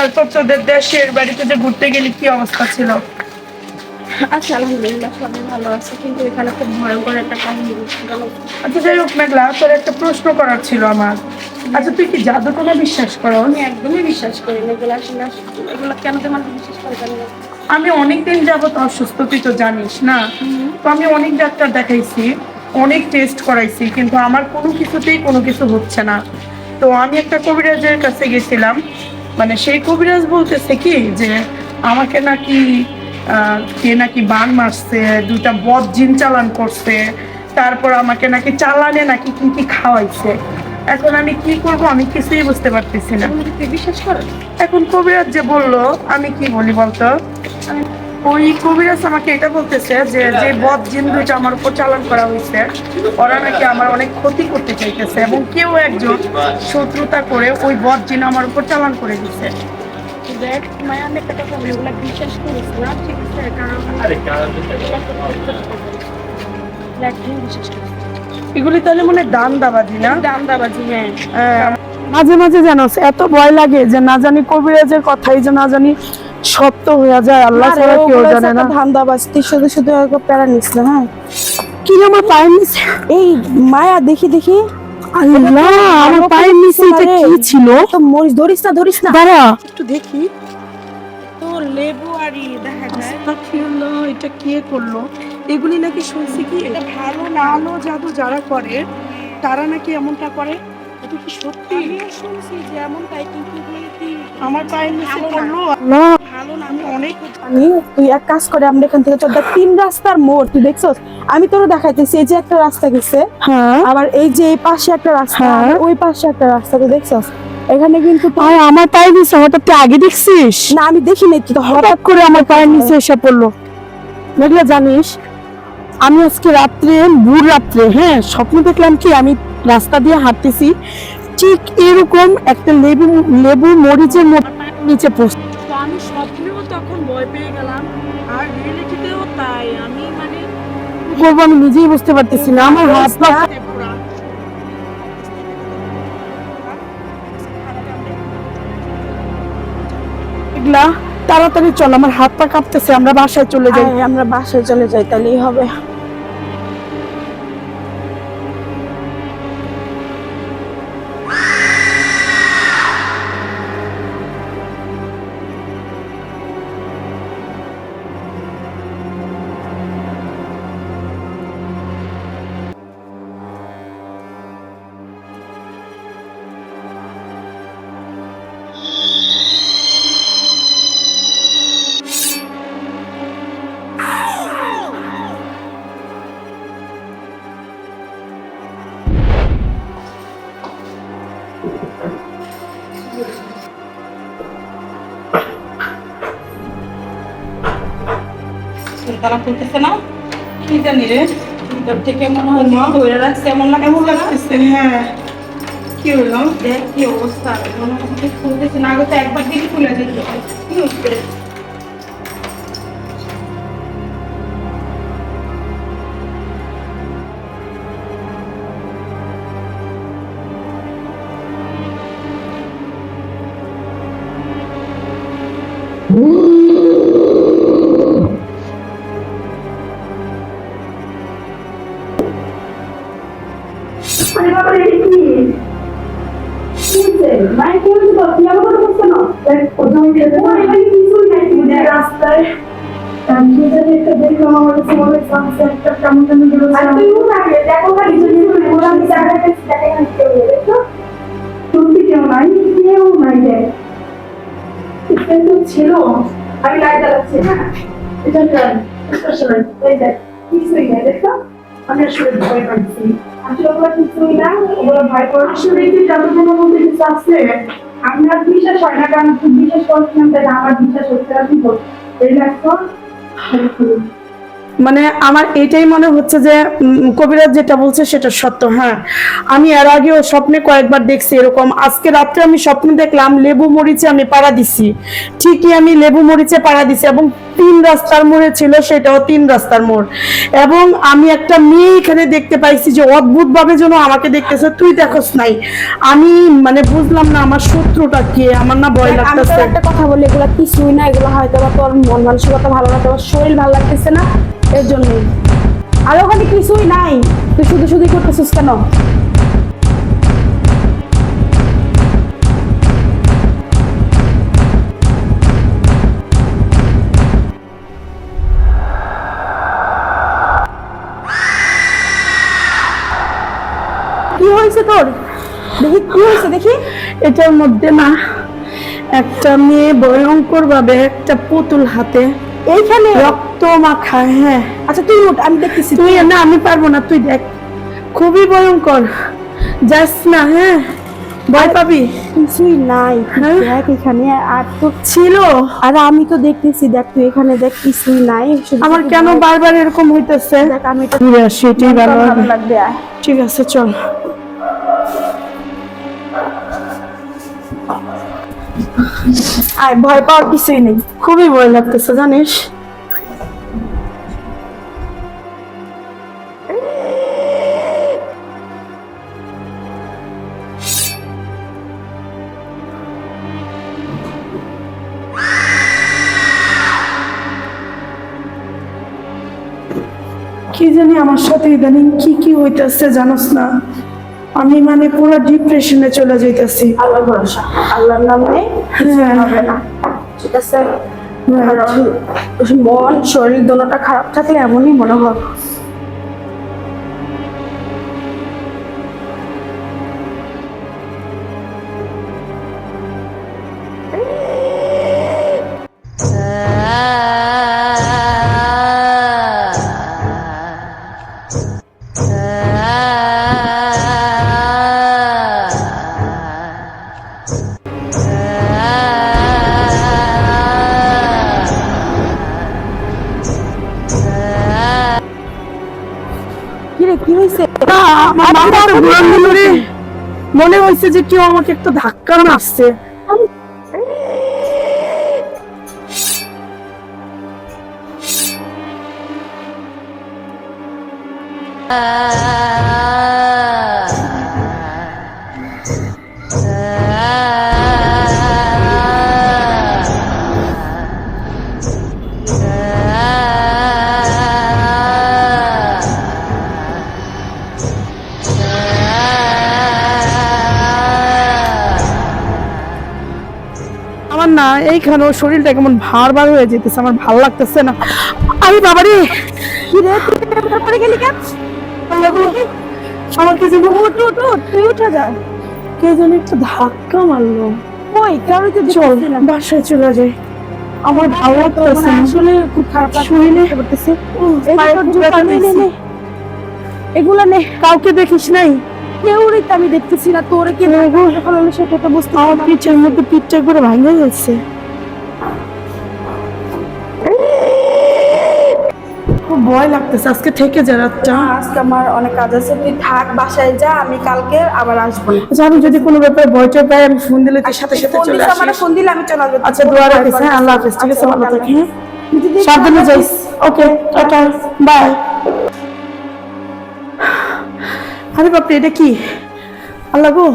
তারপর তোদের দেশের বাড়িতে যে ঘুরতে গেলি কি অবস্থা ছিল? আচ্ছা, আলহামদুলিল্লাহ সবাই ভালো আছে, কিন্তু এখানে খুব ভয়ঙ্কর একটা কাহিনী গেল। আচ্ছা যাই হোক মেঘলা, তোর একটা প্রশ্ন করার ছিল আমার। আচ্ছা তুই কি জাদুটোনা বিশ্বাস করো? আমি একদমই বিশ্বাস করি না এগুলো, আসলে এগুলো কেন তেমন বিশ্বাস করে জানি না। আমি অনেকদিন যাবত অসুস্থ, তুই তো জানিস না। তো আমি অনেক ডাক্তার দেখাইছি, অনেক টেস্ট করাইছি, কিন্তু আমার কোনো কিছুতেই কোনো কিছু হচ্ছে না। তো আমি একটা কবিরাজের কাছে গেছিলাম, মানে সেই কবিরাজ বলতেছে কি যে আমাকে নাকি কে নাকি বান মারছে, দুইটা বদ জিন চালান করছে, তারপর আমাকে নাকি চালানে নাকি কি কি খাওয়াইছে। এখন আমি কি করব, আমি কিছুই বুঝতে পারতেছি না। তুই বিশ্বাস করেন? এখন কবিরাজ যে বললো, আমি কি বলি বলতো? ওই কবিরাজ আমাকে এটা বলতেছে যে যে বদ জিন দুইটা আমার উপর চালান করা হয়েছে, ওরা নাকি আমার অনেক ক্ষতি করতে চাইতেছে, এবং কেউ একজন শত্রুতা করে ওই বদ জিন আমার উপর চালান করে দিচ্ছে। দেখ মায়া, আমি একটা কথা বলি, ওগুলো বিশ্বাস করিস না, ঠিক আছে? কারণ বিশ্বাস করিস এগুলি তাহলে মনে দান দাবাজি না? দামদাবাজি, হ্যাঁ। মাঝে মাঝে জানো এত ভয় লাগে যে না জানি কবিরাজের কথাই যে না জানি সত্য হয়ে যায়, আল্লাহ ছাড়া কেউ জানে না। ধান্দাবাজ, তুই শুধু শুধু প্যারা নিস না, হ্যাঁ? কি আমার পায়ের নিচে? এই মায়া, দেখি দেখি। আল্লাহ, আমার পায়ের নিচে এটা কি ছিল? তো মরিস, ধরিস না ধরিস না, দাঁড়া একটু দেখি। তো লেবু আরি দেখা যায়। আস্তাগফিরুল্লাহ, এটা কে করলো? এগুলি নাকি শুনছি কি এটা ভালো না আলো জাদু যারা করে তারা নাকি এমনটা করে। এটা কি সত্যি? আমিও শুনছি যে এমন তাই, কিন্তু এগুলো কি আমার পায়ের নিচে ভালো না। পড়লো? আল্লাহ, ভালো না। আমি অনেক তুই এক কাজ করে, আমরা এখান থেকে চল, দেখ 3 রাস্তার মোড়, তুই দেখছস? আমি তোর দেখাইতেছি, এই যে একটা রাস্তা গেছে, হ্যাঁ আবার এই যে এই পাশে একটা রাস্তা, হ্যাঁ। আবার ওই পাশে একটা রাস্তা, তুই দেখছস? এখানে কিন্তু আর আমার পায়ের নিচে হঠাৎ তুই আগে দেখছিস? না, আমি দেখি নাই, তুই তো হঠাৎ করে আমার পায়ের নিচে এসে পড়লো। মেঘলা জানিস, আমি আজকে রাত্রে ভোর রাত্রে স্বপ্ন দেখলাম কি আমি রাস্তা দিয়ে হাঁটতেছি, ঠিক এরকম একটা লেবু মরিচের মতো নিচে পড়ছে। তো আমি স্বপ্নেও তখন ভয় পেয়ে গেলাম, আর রিয়েলিটিতেও তাই। আমি মানে করবো আমি নিজেই বুঝতে পারতেছি না, আমার হাত পা মেঘলা, তাড়াতাড়ি চল, আমার হাত পা কাঁপতেছে, আমরা বাসায় চলে যাই। আমরা বাসায় চলে যাই, তাহলেই হবে। তারা করতেছে না, কি জানি রে, ভিতর থেকে মনে হয় মা ধরে রাখছে, এমন লাগতেছে। হ্যাঁ, কি হলো? দেখ কি অবস্থা, মনে হচ্ছে খুলতেছে না, আগে তো একবার দিকে খুলে যেত। কি হচ্ছে? রাস্তায় দেখলাম আমার কাছে মনে হচ্ছে একটা কেমন কেমন সত্যি কেউ নাই, কেউ নাই দেখ ছিল। আমি লাইট জ্বালাচ্ছি, হ্যাঁ এটা কিছুই নাই, দেখো আমি আসলে ভয় পাচ্ছি। আসলে ওগুলো কিছুই না, ওগুলো ভয় পাওয়ার আসলে কি জাদুগুলো বলতে কিছু আছে? আপনার বিশ্বাস হয় না, কারণ বিশ্বাস করছিলাম, তাই আমার বিশ্বাস হচ্ছে না। কিন্তু এই দেখো, মানে আমার এটাই মনে হচ্ছে যে কবিরাজ যেটা বলছে সেটা সত্য। হ্যাঁ, আমি এর আগেও স্বপ্নে কয়েকবার দেখছি এরকম। আজকে রাত্রে আমি স্বপ্নে দেখলাম লেবু মরিচে আমি পাড়া দিছি, ঠিকই আমি লেবু মরিচে পাড়া দিছি, এবং তিন রাস্তার মোড়ে ছিল, সেটাও তিন রাস্তার মোড়। এবং আমি একটা মেয়ে এখানে দেখতে পাইছি যে অদ্ভুত ভাবে যেন আমাকে দেখতেছে, তুই দেখোস নাই। আমি মানে বুঝলাম না আমার শত্রুটা কে, আমার না ভয় আমি তোর লাগতেছে। একটা কথা বলি, এগুলো কিছুই না, এগুলো হয়তো বা তোর মন মানসিকতা ভালো না, তোর শরীর ভালো লাগতেছে না, এর জন্যই। আর ওখানে কিছুই নাই, তুই শুধু শুধুই করতেছিস কেন? কি হয়েছে তোর? দেখি কি হয়েছে, দেখি। এটার মধ্যে না একটা মেয়ে ভয়ঙ্কর ভাবে একটা পুতুল হাতে, এইখানে রক্ত মাখা। হ্যাঁ, আচ্ছা তুই উঠ, আমি দেখতেছি। তুই না, আমি পারবো না, তুই দেখ, খুবই ভয়ঙ্কর, যাস না। হ্যাঁ, ভয় পাবি। কিছুই নাই, হ্যাঁ? দেখ এখানে আর তো, ছিল। আর আমি তো দেখতেছি, দেখ তুই এখানে দেখ, কিছুই নাই। শুধু আমার শুধু কেন ভয়। বারবার এরকম হইতেছে? দেখ আমি তো ঘুরে আসি, এটাই ভালো ভালো হবে। লাগবে, আয়। ঠিক আছে, চল। আয়, ভয় পাওয়ার কিছুই নেই। খুবই ভয় লাগতেছে জানিস। কি জানি আমার সাথে ইদানিং কি কি হইতেছে জানোস না, আমি মানে পুরো ডিপ্রেশনে চলে যাইতেছি। আল্লাহ ভরসা, আল্লাহর নামে কিছু হ্যাঁ। হবে না, ঠিক আছে? কারণ মন শরীর দোনোটা খারাপ থাকলে এমনই মনে হয়। কিরে, কি হয়েছে? আমার মাথাটা ঘুরান দিল রে। মনে হয়েছে যে কেউ আমাকে একটা ধাক্কা মারছে। আমার না এইখানেও শরীরটা কেমন ভার ভার হয়ে যেতেছে, আমার ভাল লাগতেছে না। আমি বাবারে, কিরে, তুই তারপরে গেলি কেন? আমাকে যে উঠ উঠ উঠ, তুই উঠে যা। কে যেন একটা ধাক্কা মারলো। কই, কারোই তো চল দেখতেছি না। বাসায় চলে যাই, আমার ভালো লাগতেছে না। আসলে খুব খারাপ লাগছে, শরীরে বুঝতে পারতেছি। এই পায়ে তোর খুব জুতা, ব্যথা নে, নে, পেয়েছি। নে। এগুলা নে। কাউকে দেখিস নাই? কেউরই তো আমি দেখতেছি না, তোরে কি ফলালো সেটা তো বুঝতে আমার পারছি না। পিঠের মধ্যে পিঠটা করে ভাঙে গেছে। খুব ভয় লাগতেছে, আজকে থেকে যা রাতটা। আজকে আমার অনেক কাজ আছে, তুই থাক, বাসায় যা, আমি কালকে আবার আসবো না। আচ্ছা, আমি যদি কোনো ব্যাপারে ভয়টা পাই, আমি ফোন দিলে তুই সাথে সাথে ফোন চলে দিস, আমারে আসিস। ফোন দিলে আমি চলে আসবো। আচ্ছা, দোয়া রাখিস। হ্যাঁ, আল্লাহ হাফেজ। ঠিক আছে, ভালো থাকিস। হ্যাঁ, যদি সাবধানে যাইস। ওকে, টাটা, বাই। আরে বাপরে, এটা কি? আল্লাহ গো,